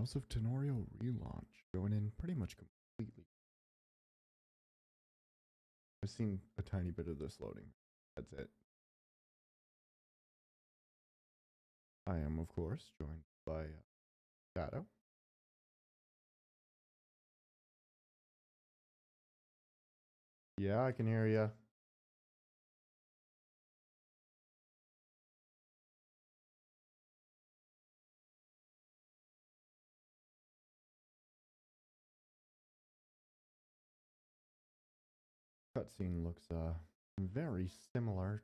Trials of Tanorio relaunch. Going in pretty much completely. I've seen a tiny bit of this loading. That's it. I am, of course, joined by Shadow. Yeah, I can hear you. Cutscene looks very similar.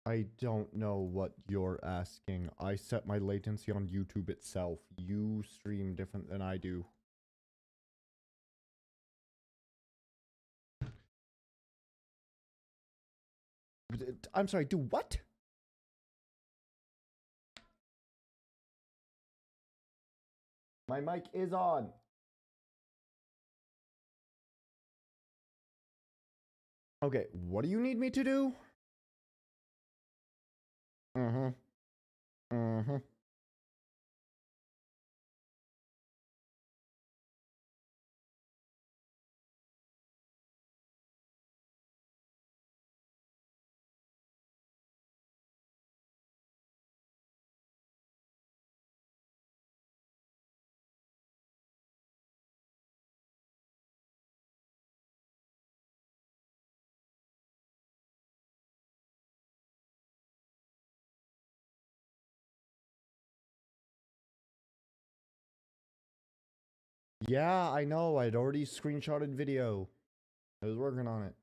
I don't know what you're asking. I set my latency on YouTube itself. You stream different than I do. I'm sorry, do what? My mic is on. Okay, what do you need me to do? Mm-hmm. Mm-hmm. Yeah, I know. I'd already screenshotted video. I was working on it.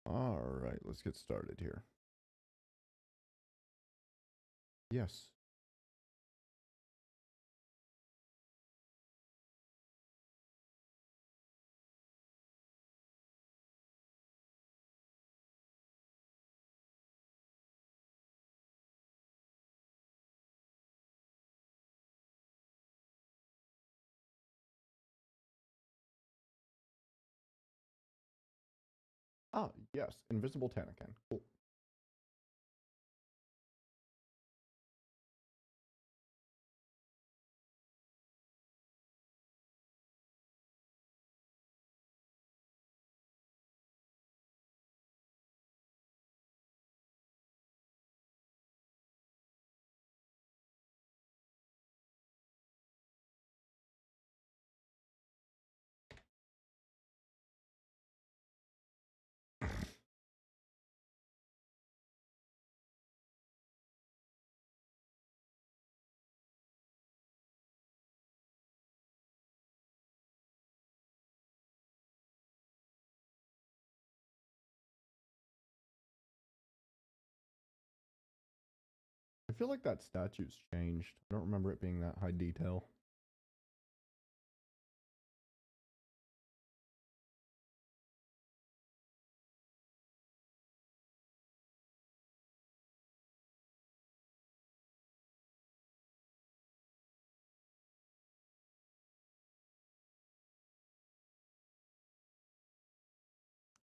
Alright, let's get started here. Yes. Ah, yes. Invisible Tanakan. Cool. I feel like that statue's changed. I don't remember it being that high detail.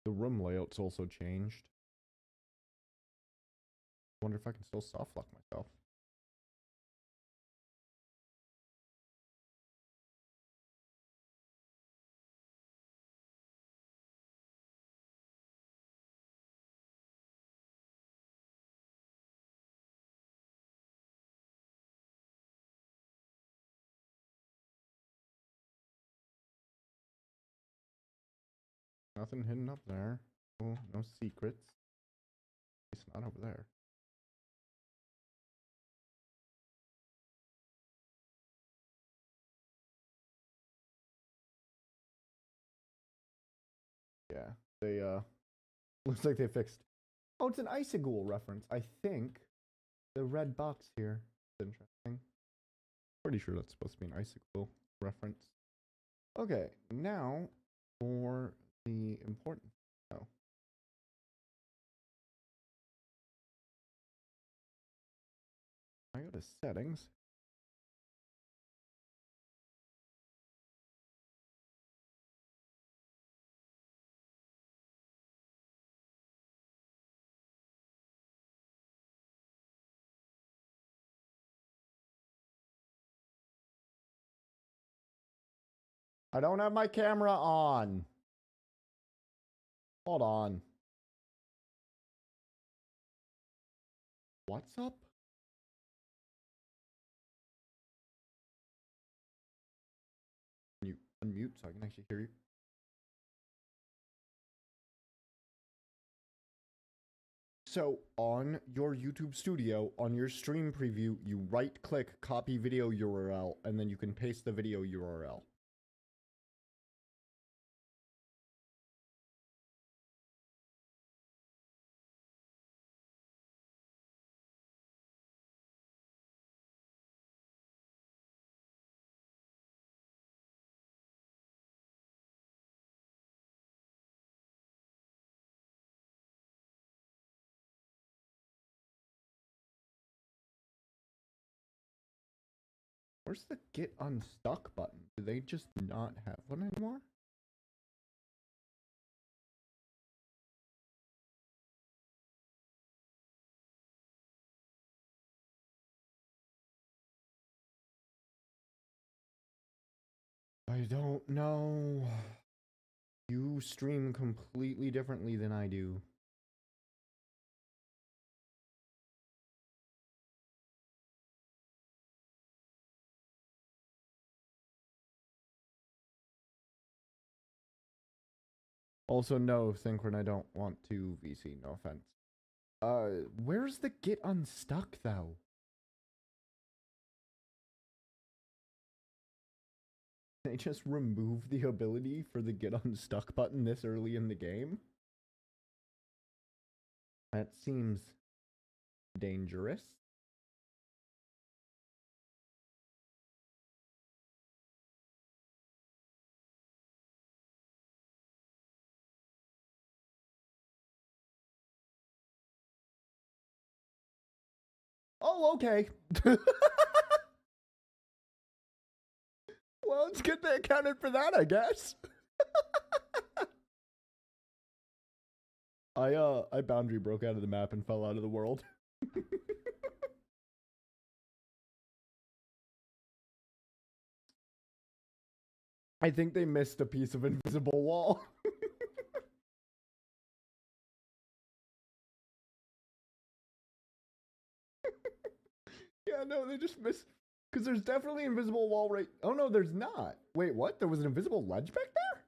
The room layout's also changed. Wonder if I can still soft lock myself. Nothing hidden up there. Oh, no secrets. It's not over there. Yeah, they looks like they fixed. Oh, it's an Icicle reference. I think the red box here is interesting. Pretty sure that's supposed to be an Icicle reference. Okay, now for the important. Oh, settings. I don't have my camera on. Hold on. What's up? Can you unmute so I can actually hear you? So on your YouTube Studio, on your stream preview, you right click copy video URL and then you can paste the video URL. Where's the get unstuck button? Do they just not have one anymore? I don't know. You stream completely differently than I do. Also, no, Synchron, I don't want to VC, no offense. Where's the get unstuck, though? They just remove the ability for the get unstuck button this early in the game? That seems dangerous. Oh, okay. Well, it's good they accounted for that, I guess. I boundary broke out of the map and fell out of the world. I think they missed a piece of invisible wall. Yeah, no, they just missed. Because there's definitely invisible wall right. Oh, no, there's not. Wait, what? There was an invisible ledge back there?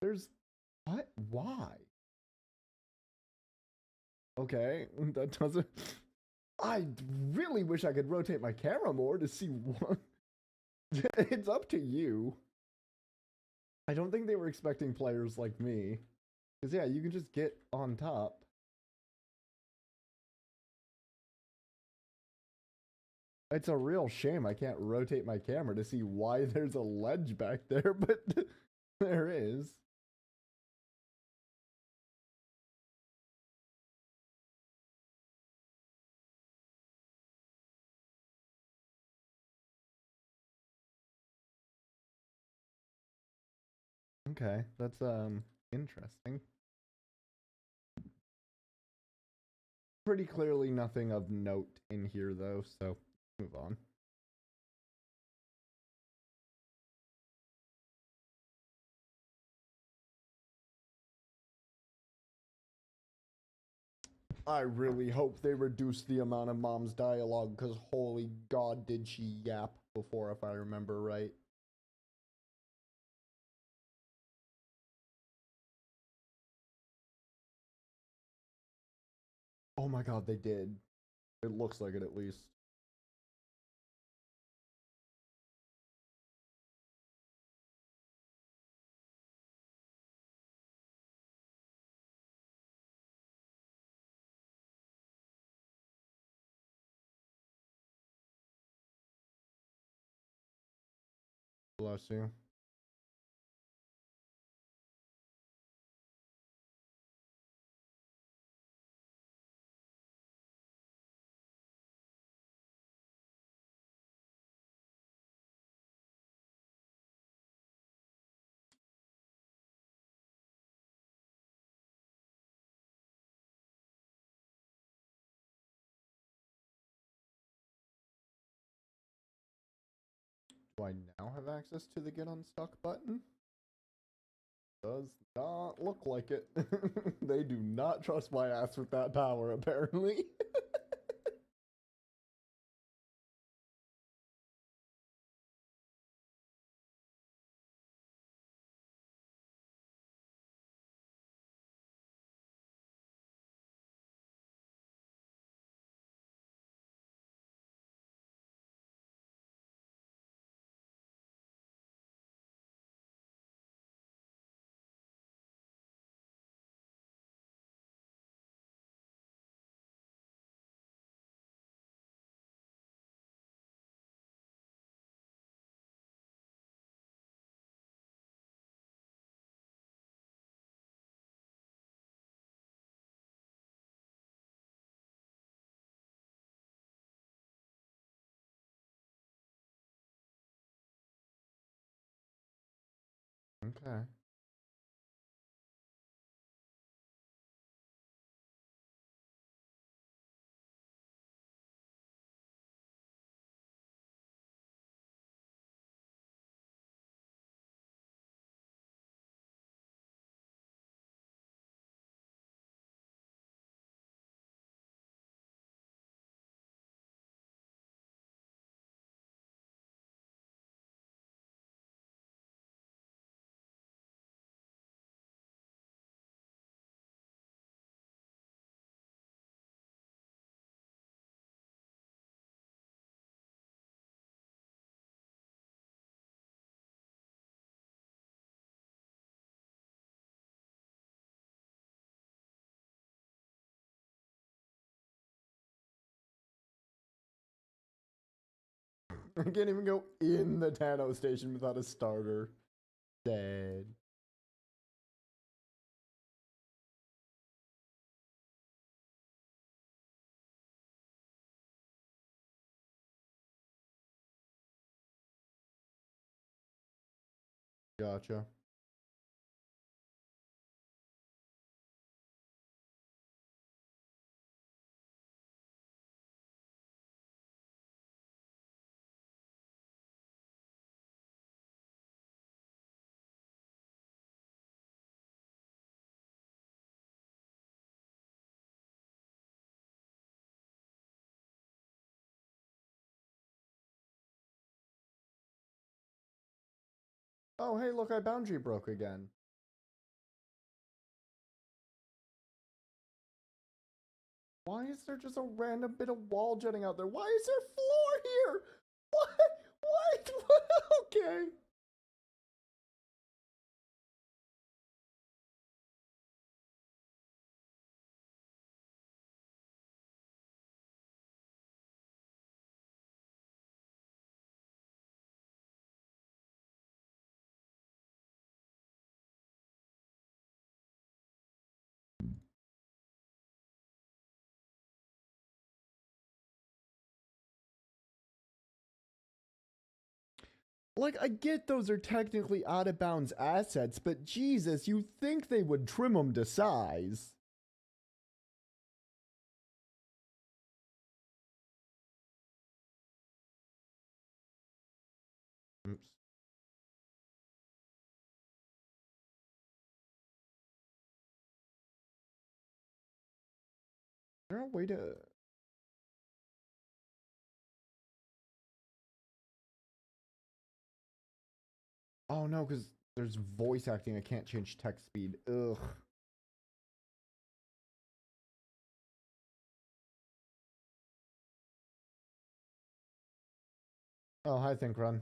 There's. What? Why? Okay, that doesn't. I really wish I could rotate my camera more to see what. It's up to you. I don't think they were expecting players like me. Because, yeah, you can just get on top. It's a real shame I can't rotate my camera to see why there's a ledge back there, but there is. Okay, that's interesting. Pretty clearly nothing of note in here though, so move on. I really hope they reduce the amount of mom's dialogue, because holy god did she yap before, if I remember right. Oh my god, they did. It looks like it at least. Bless you. Do I now have access to the get unstuck button? Does not look like it. They do not trust my ass with that power, apparently. Okay. I can't even go in the Tano station without a starter. Dead. Gotcha. Oh, hey, look, I boundary broke again. Why is there just a random bit of wall jutting out there? Why is there floor here? What? What? Okay. Like, I get those are technically out of bounds assets, but Jesus, you think they would trim them to size. Oops. Is there a way to... Oh no, because there's voice acting. I can't change text speed. Ugh. Oh, hi, Think Run.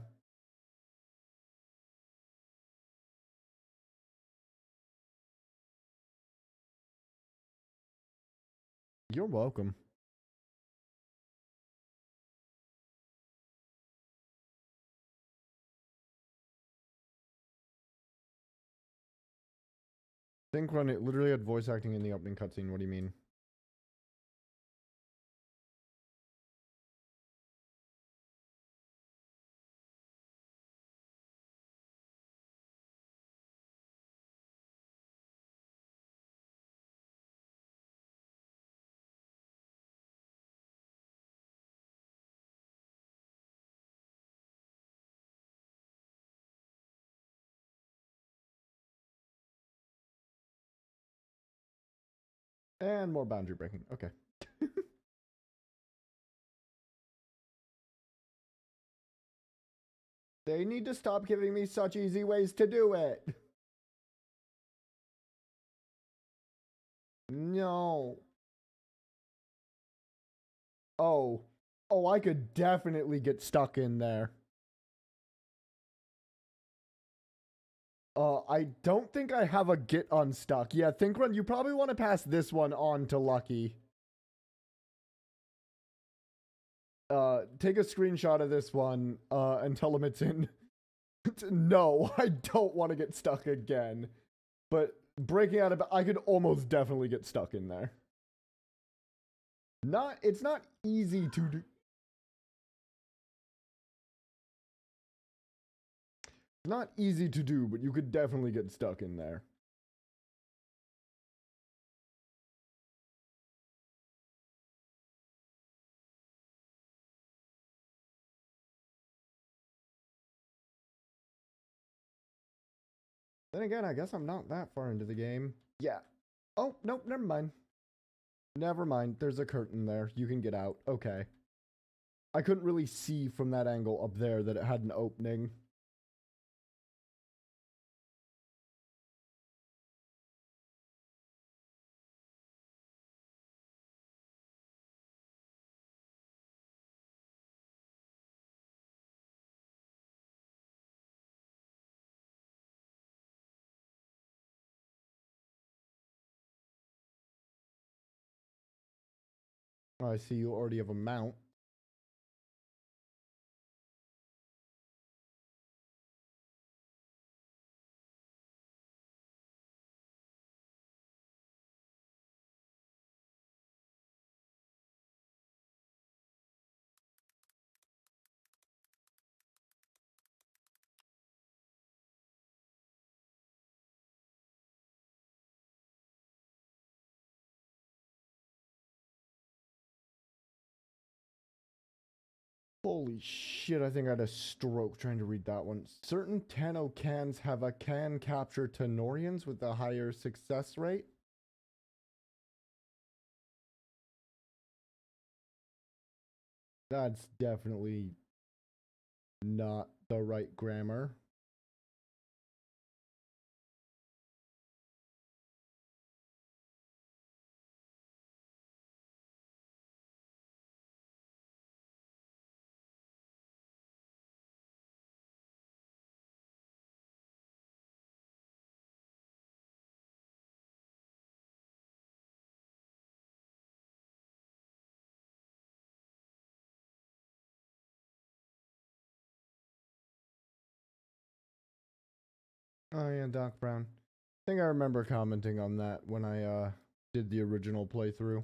You're welcome. Think Run, it literally had voice acting in the opening cutscene. What do you mean? And more boundary breaking. Okay. They need to stop giving me such easy ways to do it. No. Oh. Oh, I could definitely get stuck in there. I don't think I have a get unstuck. Yeah, think run, you probably want to pass this one on to Lucky. Take a screenshot of this one, and tell him it's in. No, I don't want to get stuck again. But breaking out of, I could almost definitely get stuck in there. It's not easy to do. Not easy to do, but you could definitely get stuck in there. Then again, I guess I'm not that far into the game. Yeah. Oh, nope, never mind. Never mind. There's a curtain there. You can get out. Okay. I couldn't really see from that angle up there that it had an opening. Oh, I see you already have a mount. Holy shit, I think I had a stroke trying to read that one. Certain Tano cans have a can capture Tanorians with a higher success rate. That's definitely not the right grammar. Oh yeah, Doc Brown. I think I remember commenting on that when I did the original playthrough.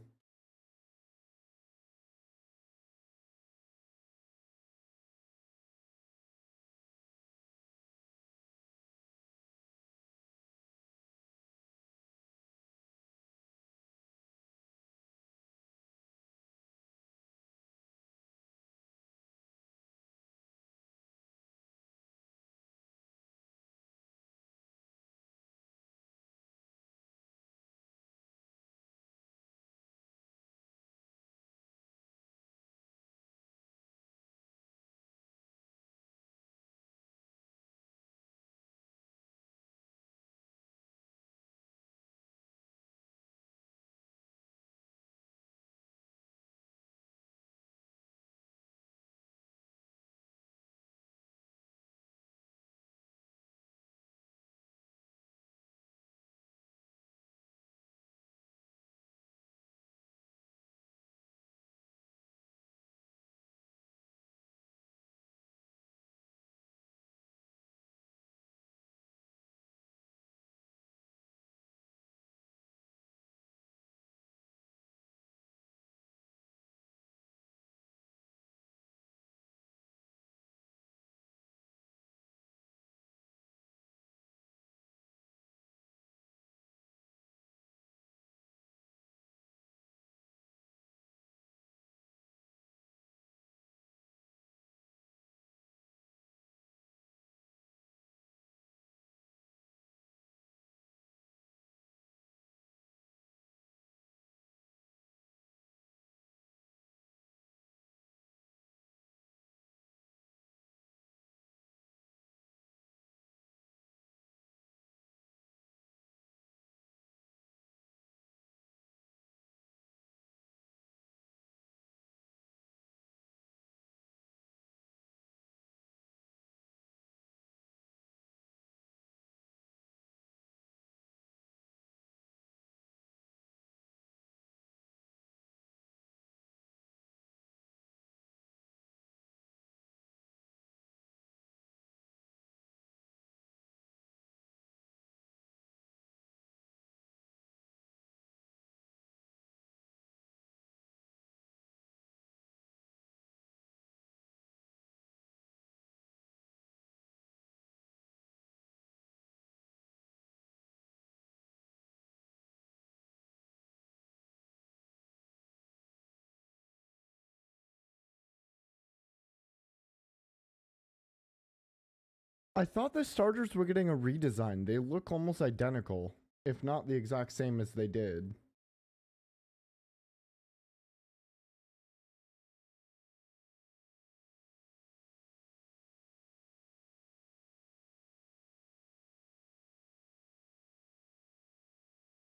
I thought the starters were getting a redesign. They look almost identical, if not the exact same as they did.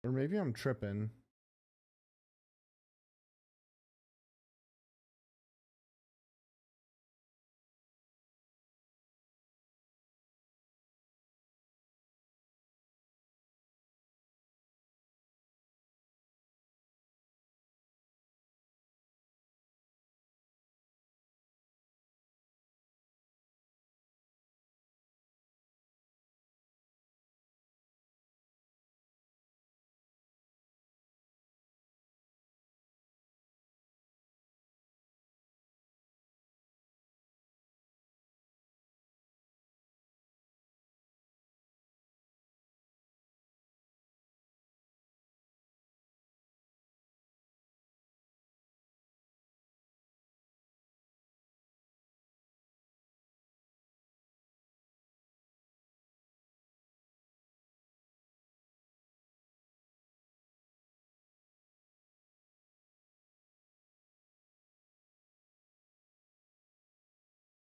Or maybe I'm tripping.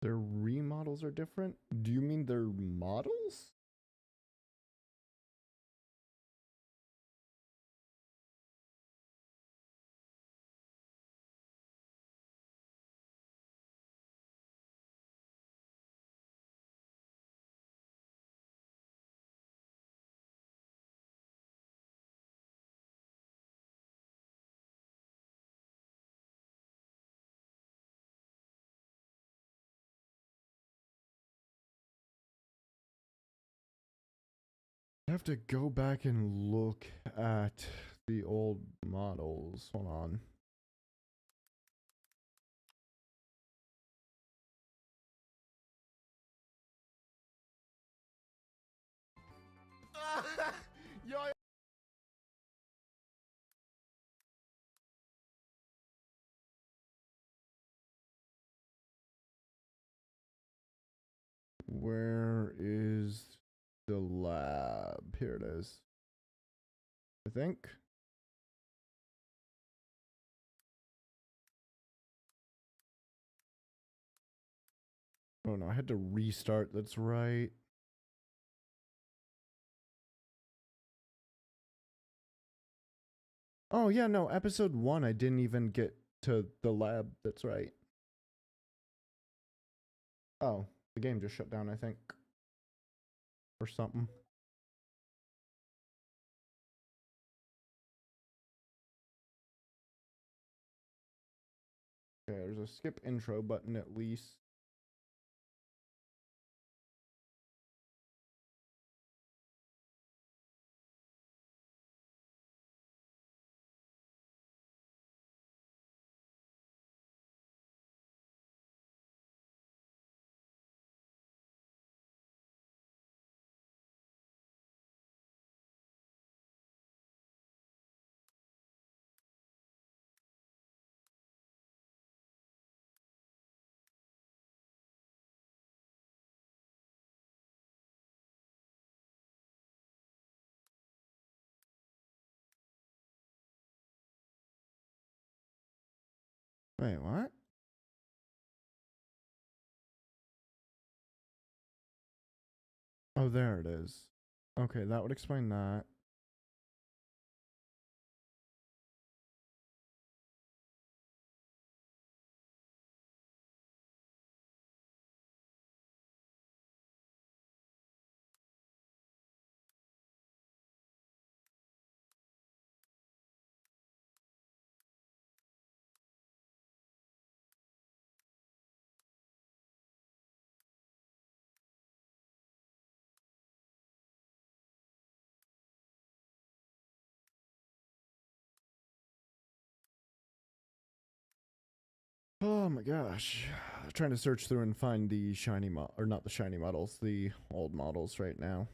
Their remodels are different? Do you mean their models? I have to go back and look at the old models. Hold on. Yo, where is the lab? Here it is. I think. Oh no, I had to restart. That's right. Oh yeah, no, episode 1 I didn't even get to the lab. That's right. Oh, the game just shut down, I think. Or something. Okay, there's a skip intro button at least. Wait, what? Oh, there it is. Okay, that would explain that. Oh my gosh. I'm trying to search through and find the shiny or not the shiny models, the old models right now.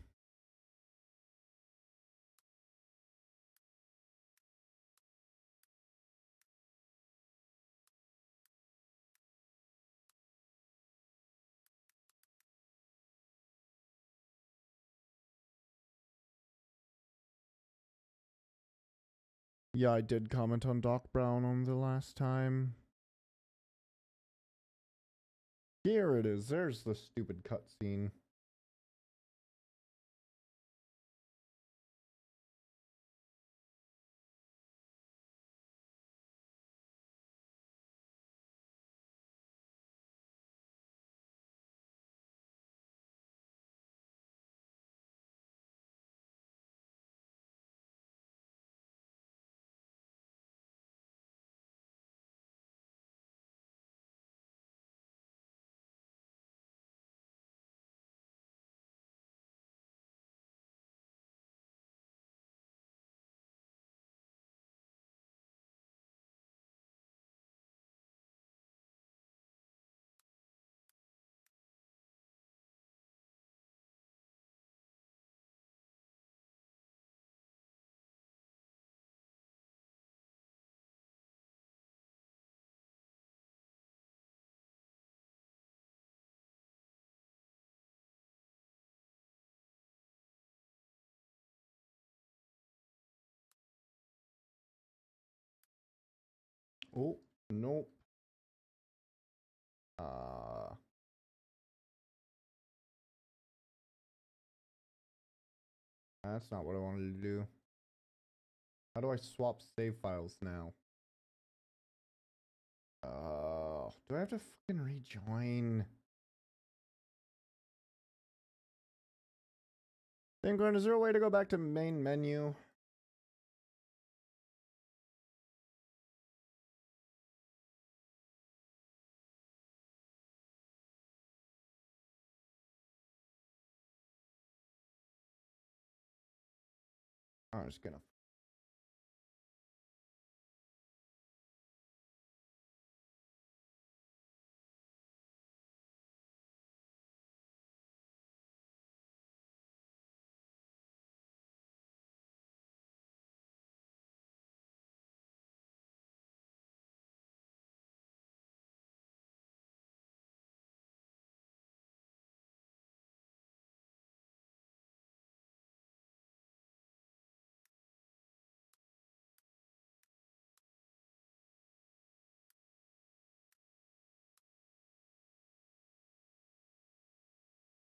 Yeah, I did comment on Doc Brown on the last time. Here it is. There's the stupid cutscene. Oh, nope. That's not what I wanted to do. How do I swap save files now? Do I have to fucking rejoin? Penguin, is there a way to go back to main menu? I'm just gonna.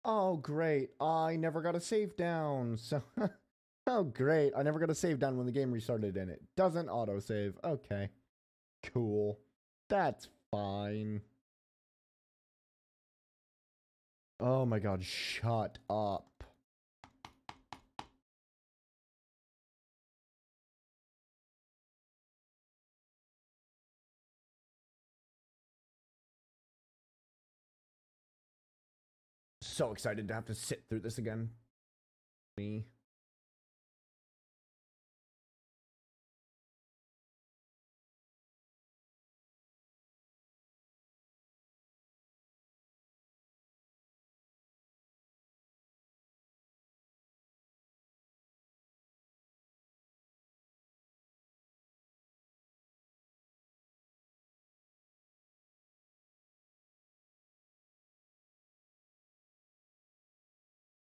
Oh, great. I never got a save down. So, oh, great. I never got a save down when the game restarted and it doesn't autosave. Okay. Cool. That's fine. Oh my god, shut up. So excited to have to sit through this again. Me.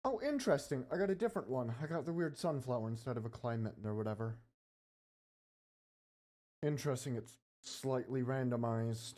Oh, interesting. I got a different one. I got the weird sunflower instead of a climate or whatever. Interesting, it's slightly randomized.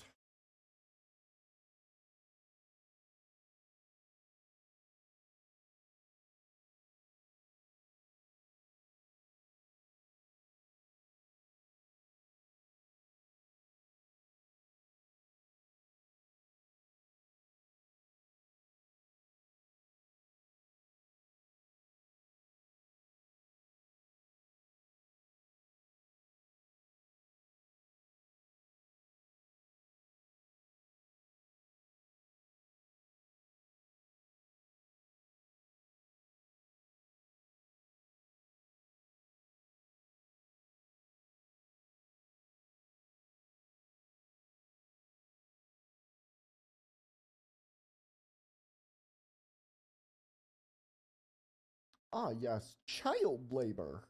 Ah, yes, child labor.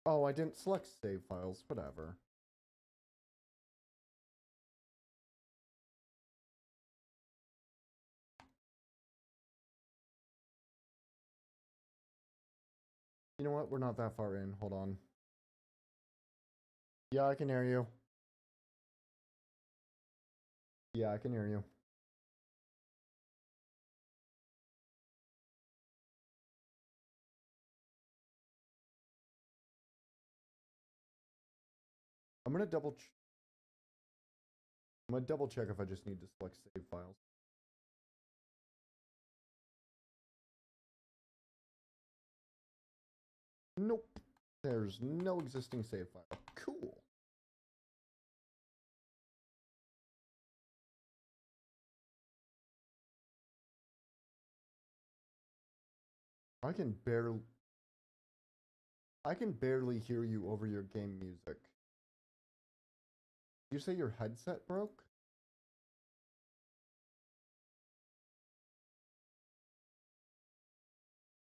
Oh, I didn't select save files, whatever. You know what? We're not that far in. Hold on. Yeah, I can hear you. Yeah, I can hear you. I'm gonna double check if I just need to select save files. Nope. There's no existing save file. Cool. I can barely hear you over your game music. You say your headset broke?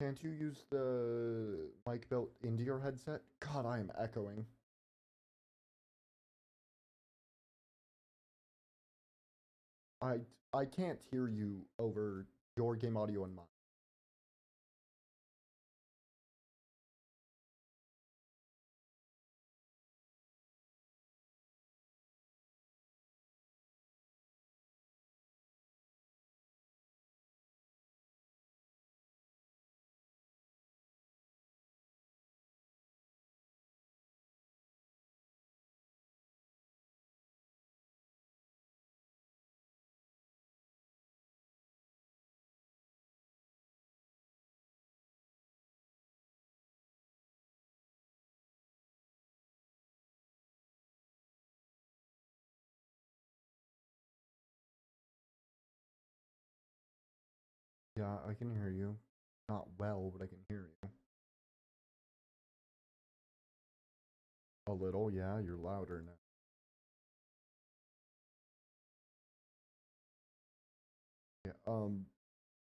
Can't you use the mic built into your headset? God, I am echoing. I I can't hear you over your game audio and mine. Yeah, I can hear you. Not well, but I can hear you. A little, yeah, you're louder now. Yeah,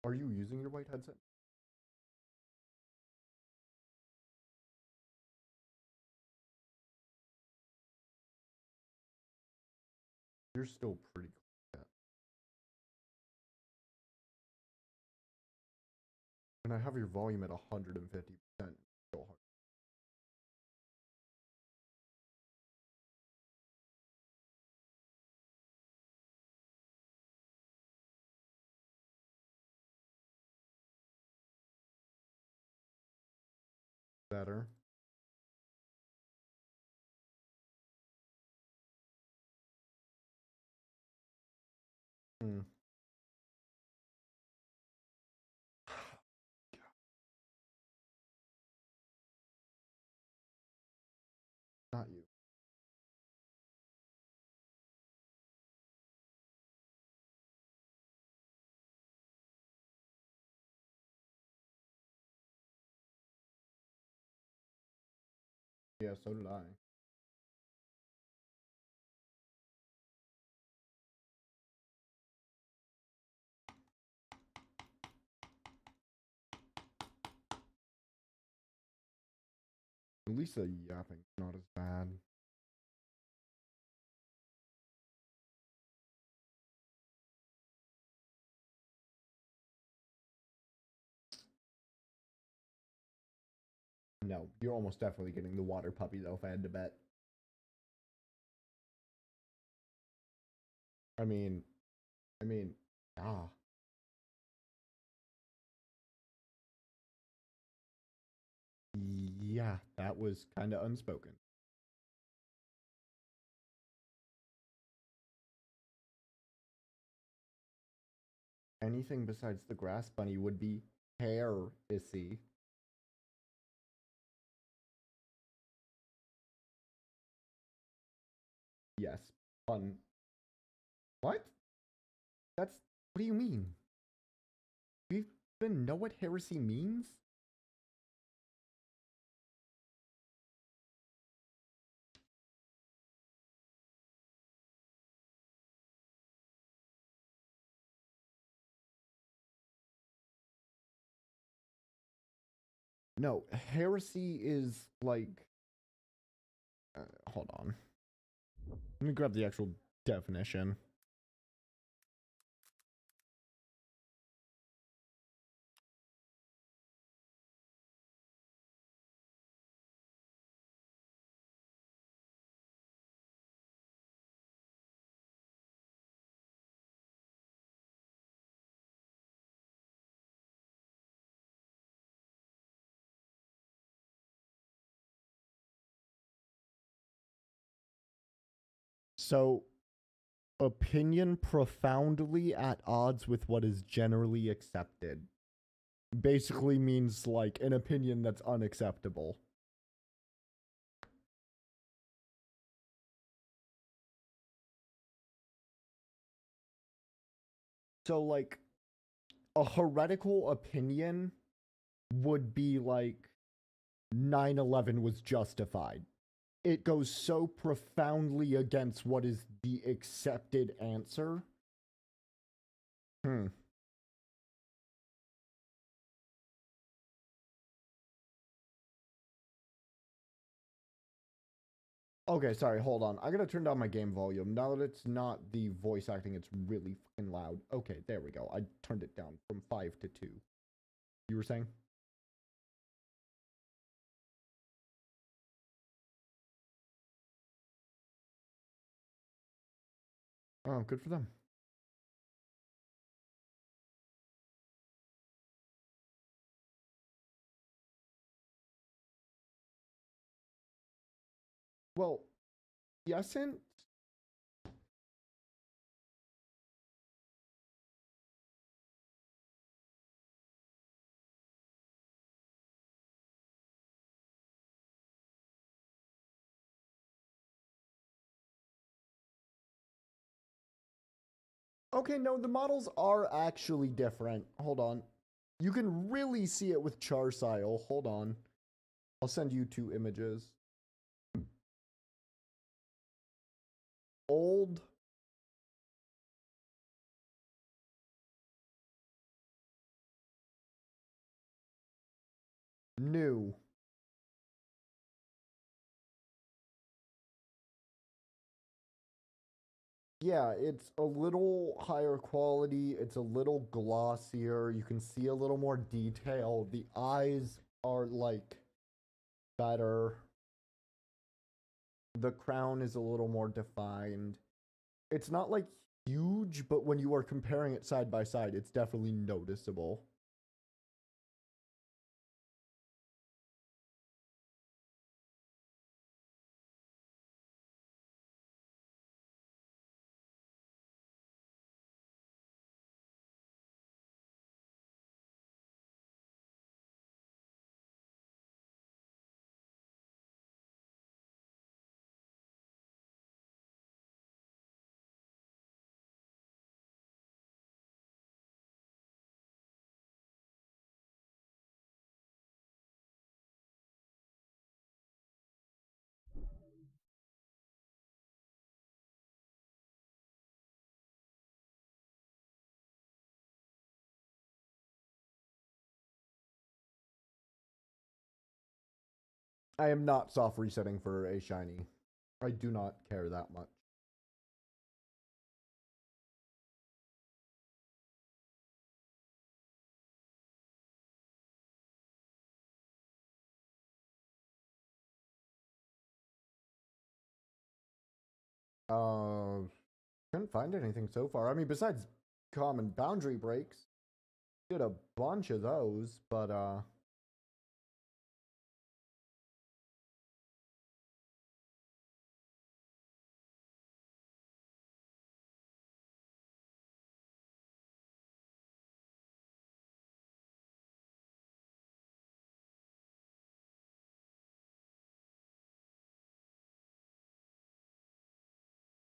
are you using your white headset? You're still pretty close. And I have your volume at 150%. Still hard. Better. Hmm. Not you. Yeah, so did I. At least the yapping's not as bad. No, you're almost definitely getting the water puppy though, if I had to bet. I mean, I mean, ah. Yeah, that was kind of unspoken. Anything besides the grass bunny would be heresy. Yes, fun. What? That's what do you mean? Do you even know what heresy means? No, heresy is like. Hold on. Let me grab the actual definition. So, opinion profoundly at odds with what is generally accepted basically means like an opinion that's unacceptable. So, like, a heretical opinion would be like 9/11 was justified. It goes so profoundly against what is the accepted answer. Hmm. Okay, sorry, hold on. I gotta turn down my game volume. Now that it's not the voice acting, it's really fucking loud. Okay, there we go. I turned it down from 5 to 2. You were saying? Oh, good for them. Well, yes and okay, no, the models are actually different. Hold on. You can really see it with Charsile. Hold on. I'll send you 2 images. Old, new. Yeah, it's a little higher quality. It's a little glossier. You can see a little more detail. The eyes are like better. The crown is a little more defined. It's not like huge, but when you are comparing it side by side, it's definitely noticeable. I am not soft resetting for a shiny. I do not care that much. Couldn't find anything so far. I mean, besides common boundary breaks, did a bunch of those, but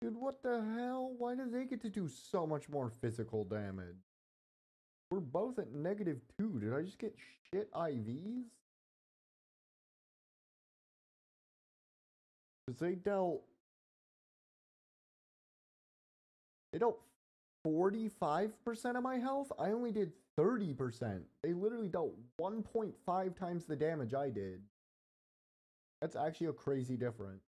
dude, what the hell? Why do they get to do so much more physical damage? We're both at -2. Did I just get shit IVs? Because they dealt 45% of my health. I only did 30%. They literally dealt 1.5 times the damage I did. That's actually a crazy difference.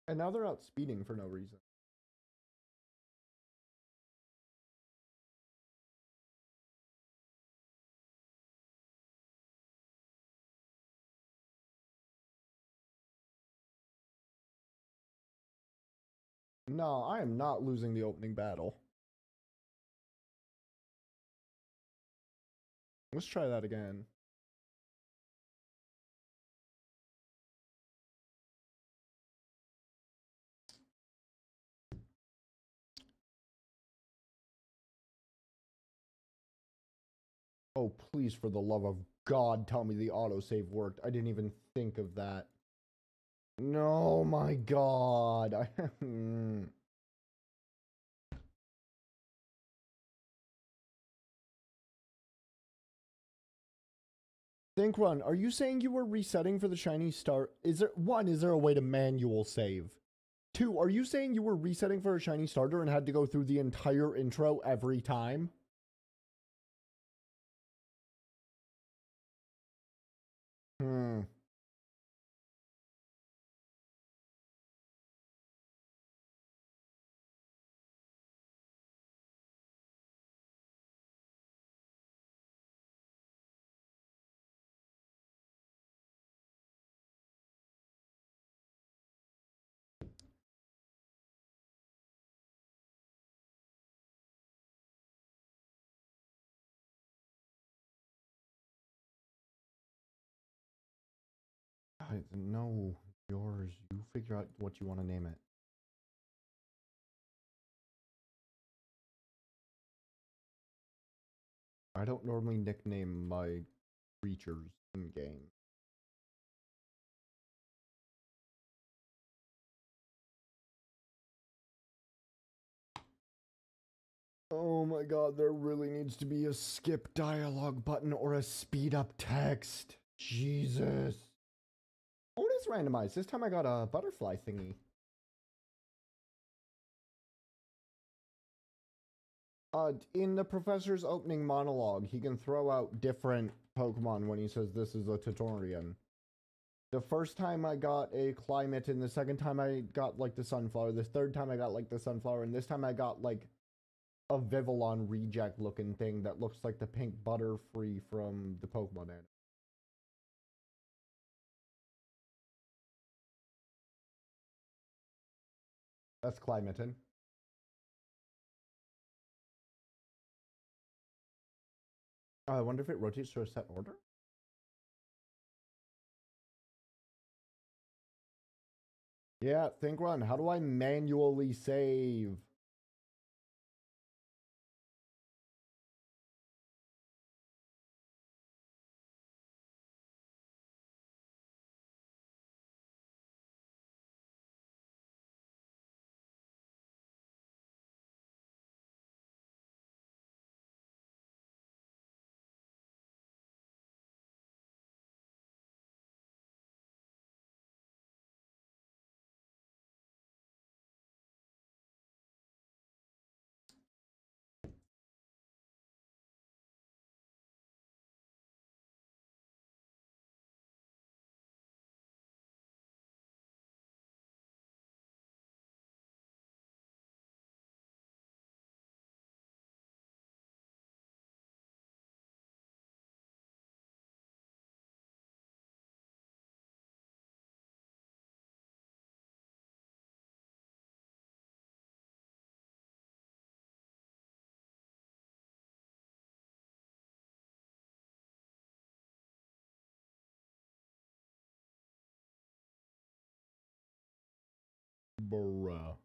And now they're out speeding for no reason. No, I am not losing the opening battle. Let's try that again. Oh, please, for the love of God, tell me the autosave worked. I didn't even think of that. No, my God. Think Run, are you saying you were resetting for the shiny star? Is there a way to manual save? Two, are you saying you were resetting for a shiny starter and had to go through the entire intro every time? Hmm. No, yours. You figure out what you want to name it. I don't normally nickname my creatures in game. Oh my God, there really needs to be a skip dialogue button or a speed up text. Jesus. Oh, it is randomized. This time I got a butterfly thingy. In the professor's opening monologue, he can throw out different Pokemon when he says this is a Tanorio. The first time I got a climate, and the second time I got like the sunflower, the third time I got like the sunflower, and this time I got like a Vivillon reject looking thing that looks like the pink Butterfree from the Pokemon anime. That's Climatin. I wonder if it rotates to a set order? Yeah, think run. How do I manually save? Bruh.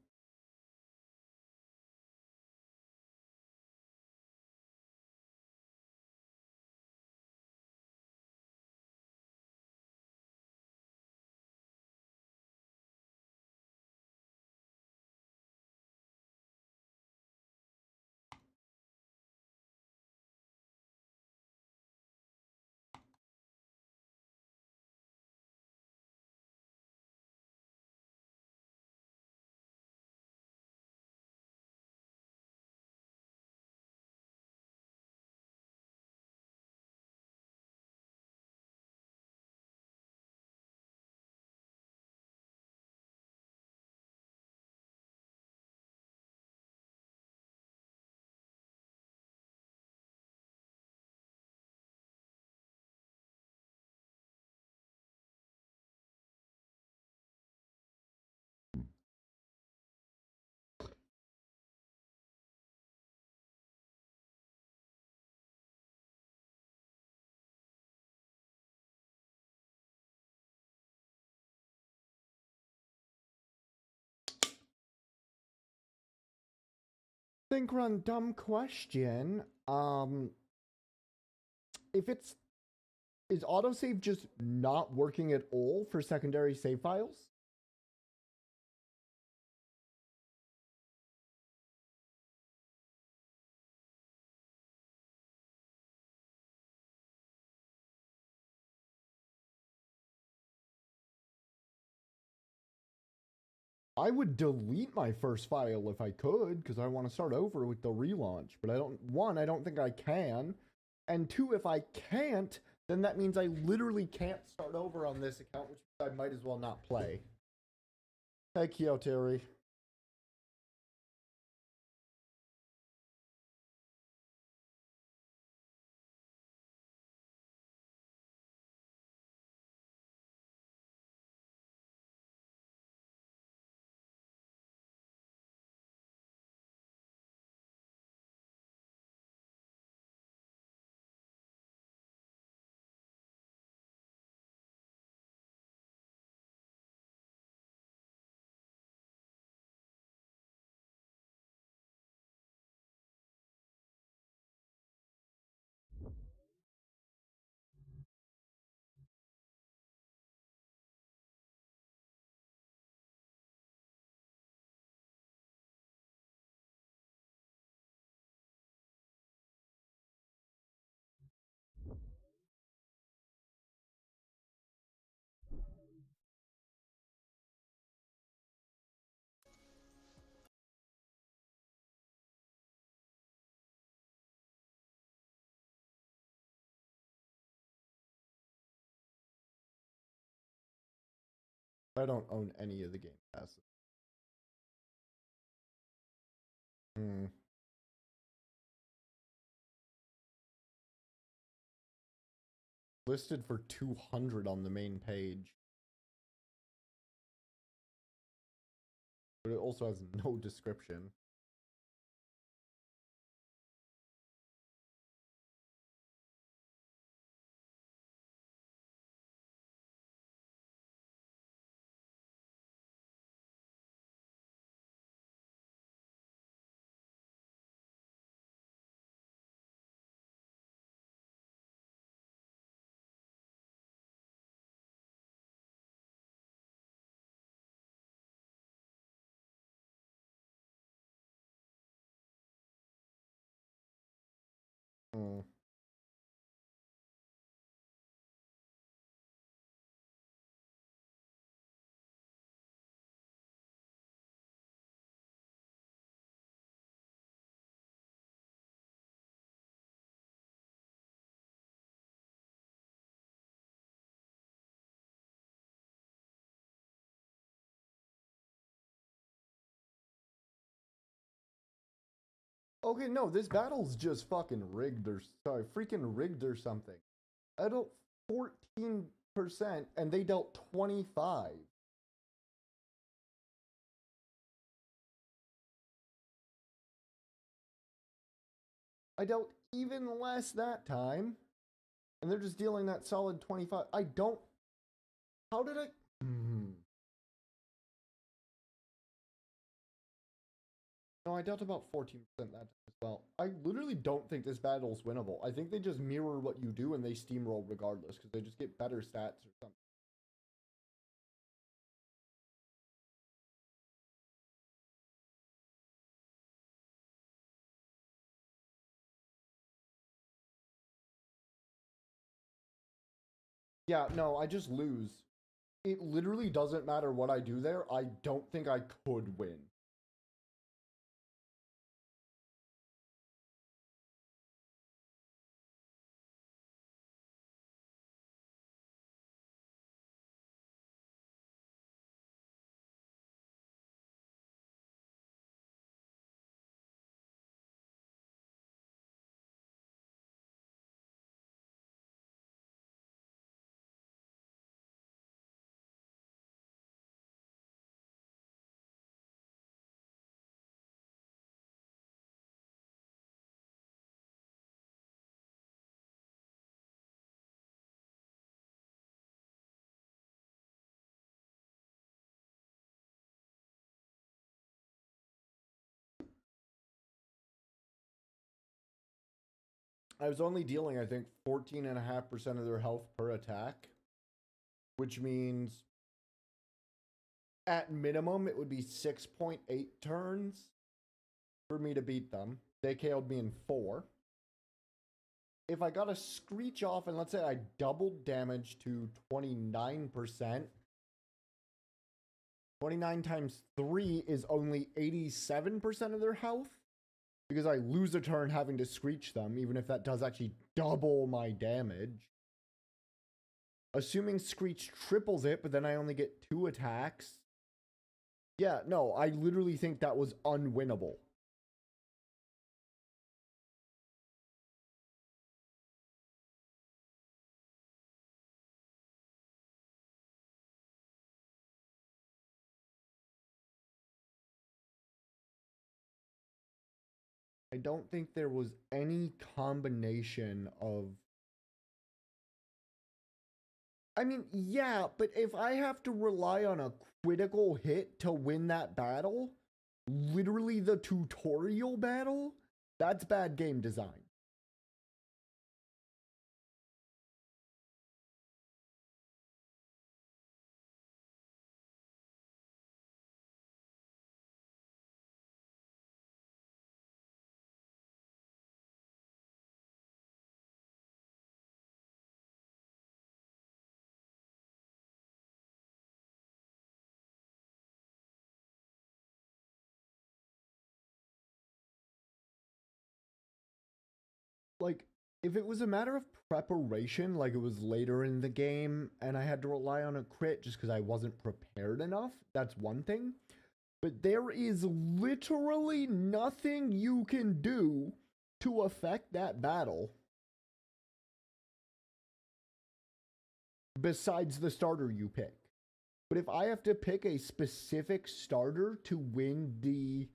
Think run, dumb question. if it's is autosave just not working at all for secondary save files? I would delete my first file if I could, because I want to start over with the relaunch. But I don't, one, I don't think I can. And two, if I can't, then that means I literally can't start over on this account, which I might as well not play. Hey, Kyoteri. I don't own any of the game passes. Hmm. Listed for 200 on the main page. But it also has no description. Hmm. Okay, no, this battle's just fucking rigged or sorry, freaking rigged or something. I dealt 14% and they dealt 25. I dealt even less that time. And they're just dealing that solid 25. I don't. How did I. No, I dealt about 14% that time as well. I literally don't think this battle's winnable. I think they just mirror what you do and they steamroll regardless because they just get better stats or something. Yeah, no, I just lose. It literally doesn't matter what I do there. I don't think I could win. I was only dealing, I think, 14.5% of their health per attack, which means at minimum it would be 6.8 turns for me to beat them. They KO'd me in 4. If I got a Screech off and let's say I doubled damage to 29%, 29 times 3 is only 87% of their health. Because I lose a turn having to Screech them, even if that does actually double my damage. Assuming Screech triples it, but then I only get 2 attacks. Yeah, no, I literally think that was unwinnable. I don't think there was any combination of... I mean, yeah, but if I have to rely on a critical hit to win that battle, literally the tutorial battle, that's bad game design. Like, if it was a matter of preparation, like it was later in the game, and I had to rely on a crit just because I wasn't prepared enough, that's one thing. But there is literally nothing you can do to affect that battle besides the starter you pick. But if I have to pick a specific starter to win the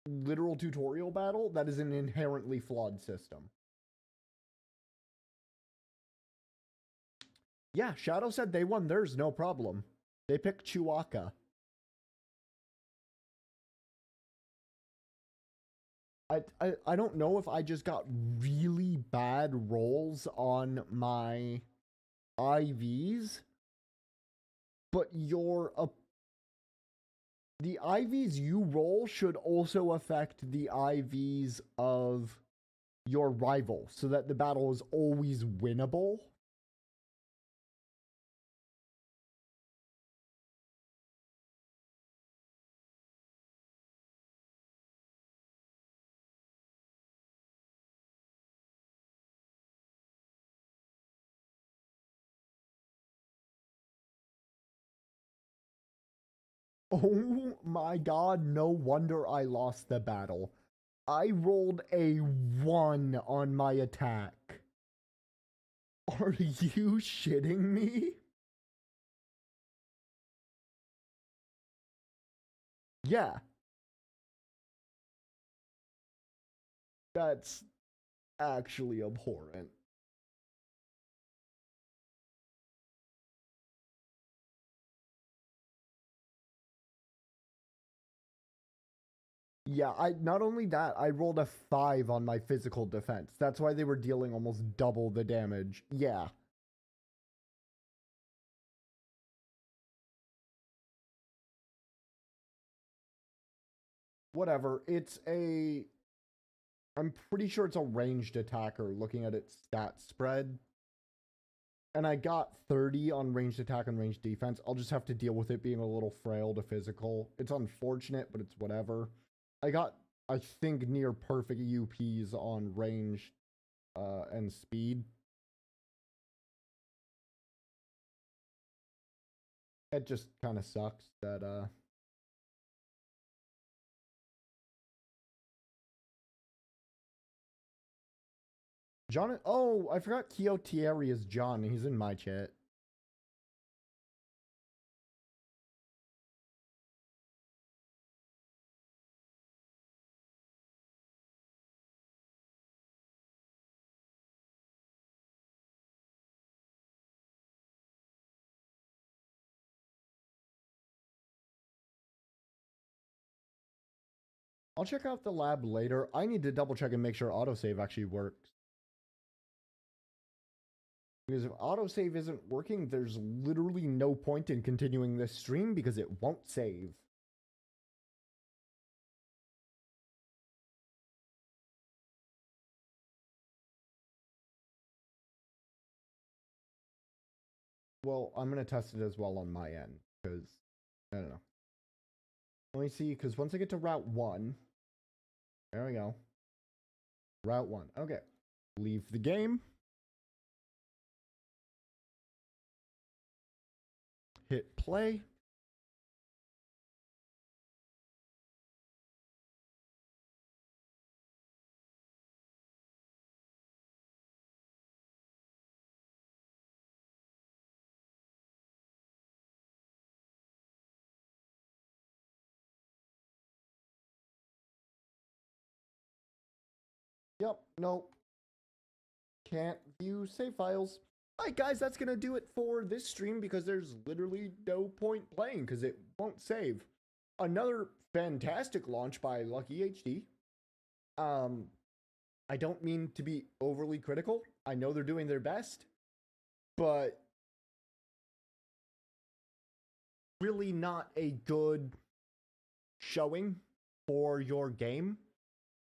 literal tutorial battle, that is an inherently flawed system. Yeah, Shadow said they won theirs, no problem. They picked Chewbacca. I don't know if I just got really bad rolls on my IVs, but the IVs you roll should also affect the IVs of your rival, so that the battle is always winnable. Oh my god, no wonder I lost the battle. I rolled a 1 on my attack. Are you shitting me? Yeah. That's actually abhorrent. Yeah, I not only that, I rolled a 5 on my physical defense. That's why they were dealing almost double the damage. Yeah. Whatever. I'm pretty sure it's a ranged attacker looking at its stat spread. And I got 30 on ranged attack and ranged defense. I'll just have to deal with it being a little frail to physical. It's unfortunate, but it's whatever. I got, I think, near perfect UPs on range and speed. It just kind of sucks that John. Oh, I forgot Kyo Thierry is John. He's in my chat. I'll check out the lab later. I need to double check and make sure autosave actually works. Because if autosave isn't working, there's literally no point in continuing this stream because it won't save. Well, I'm going to test it as well on my end because, I don't know. Let me see, because once I get to Route 1, there we go. Route 1. Okay. Leave the game. Hit play. Yep, nope. Can't view save files. Alright guys, that's gonna do it for this stream because there's literally no point playing because it won't save. Another fantastic launch by Lucky HD. I don't mean to be overly critical. I know they're doing their best, but really not a good showing for your game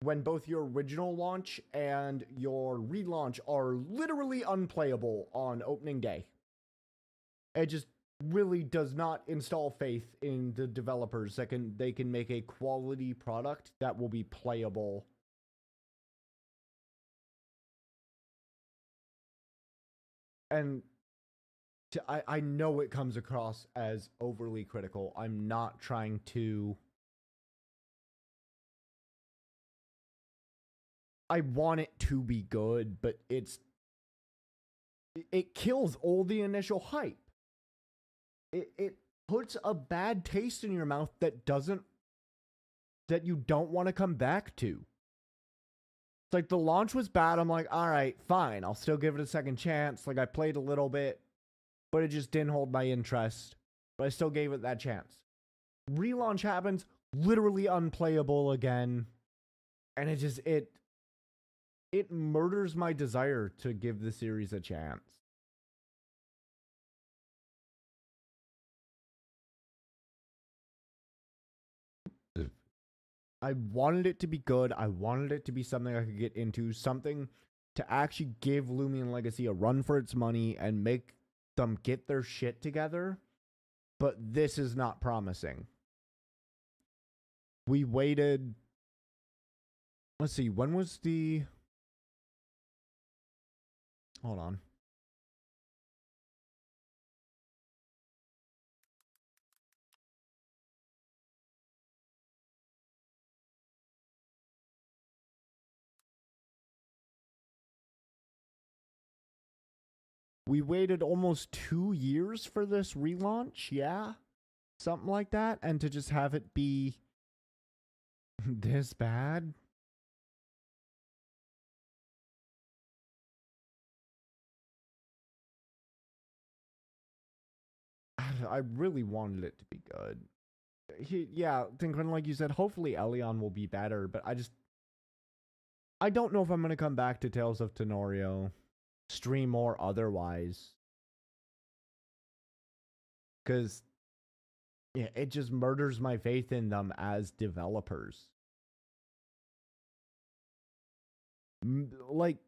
when both your original launch and your relaunch are literally unplayable on opening day. It just really does not install faith in the developers that they can make a quality product that will be playable. And I know it comes across as overly critical. I'm not trying to. I want it to be good, but it kills all the initial hype. It puts a bad taste in your mouth that you don't want to come back to. It's like the launch was bad. I'm like, all right, fine. I'll still give it a second chance. Like I played a little bit, but it just didn't hold my interest. But I still gave it that chance. Relaunch happens, literally unplayable again. And it murders my desire to give the series a chance. I wanted it to be good. I wanted it to be something I could get into, something to actually give Lumion Legacy a run for its money and make them get their shit together. But this is not promising. We waited. Let's see, when was the. Hold on. We waited almost 2 years for this relaunch, yeah? Something like that, and to just have it be this bad? I really wanted it to be good. Yeah, Tinkerin, like you said, hopefully Elion will be better, but I don't know if I'm going to come back to Tales of Tanorio, stream or otherwise. Because, yeah, it just murders my faith in them as developers. Like,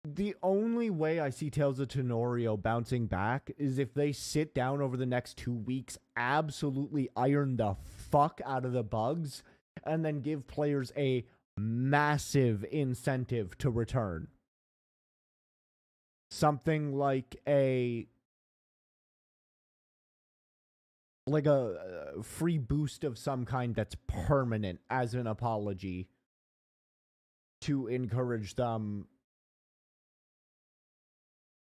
the only way I see Tales of Tanorio bouncing back is if they sit down over the next 2 weeks, absolutely iron the fuck out of the bugs, and then give players a massive incentive to return. Something like a free boost of some kind that's permanent as an apology to encourage them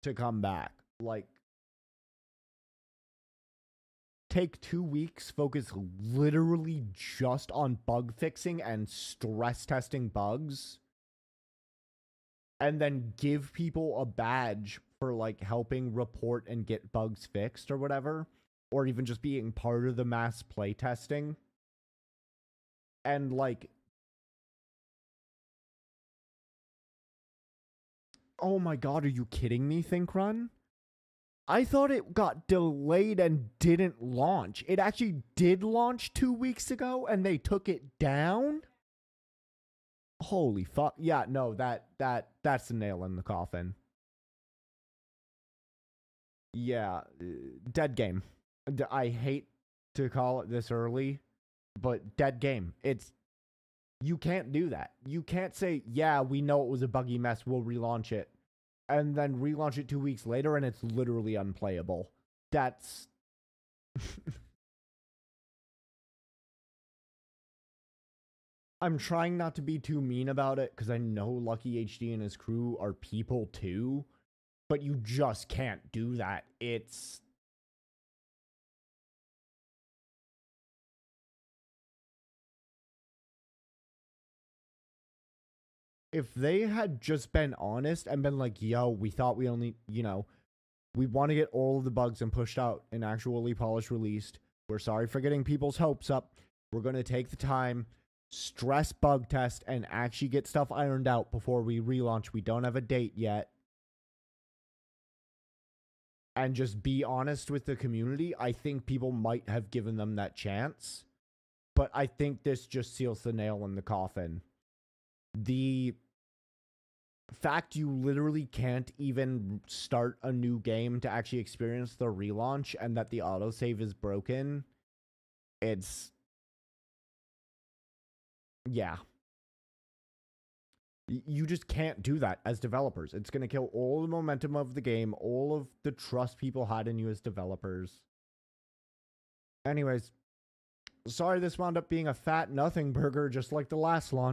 to come back. Like, take 2 weeks, focus literally just on bug fixing and stress testing bugs, and then give people a badge for, like, helping report and get bugs fixed or whatever, or even just being part of the mass play testing. And, like, Oh my god, are you kidding me, ThinkRun? I thought it got delayed and didn't launch. It actually did launch 2 weeks ago and they took it down? Holy fuck. Yeah, no, that's a nail in the coffin. Yeah, dead game. I hate to call it this early, but dead game. You can't do that. You can't say, yeah, we know it was a buggy mess, we'll relaunch it, and then relaunch it 2 weeks later and it's literally unplayable. That's... I'm trying not to be too mean about it, because I know Lucky HD and his crew are people too, but you just can't do that. It's... If they had just been honest and been like, yo, we thought we only, we want to get all of the bugs and pushed out an actually polished released. We're sorry for getting people's hopes up. We're going to take the time, stress bug test, and actually get stuff ironed out before we relaunch. We don't have a date yet. And just be honest with the community. I think people might have given them that chance. But I think this just seals the nail in the coffin. The fact you literally can't even start a new game to actually experience the relaunch and that the autosave is broken, it's... yeah. You just can't do that as developers. It's going to kill all the momentum of the game, all of the trust people had in you as developers. Anyways, sorry this wound up being a fat nothing burger just like the last launch.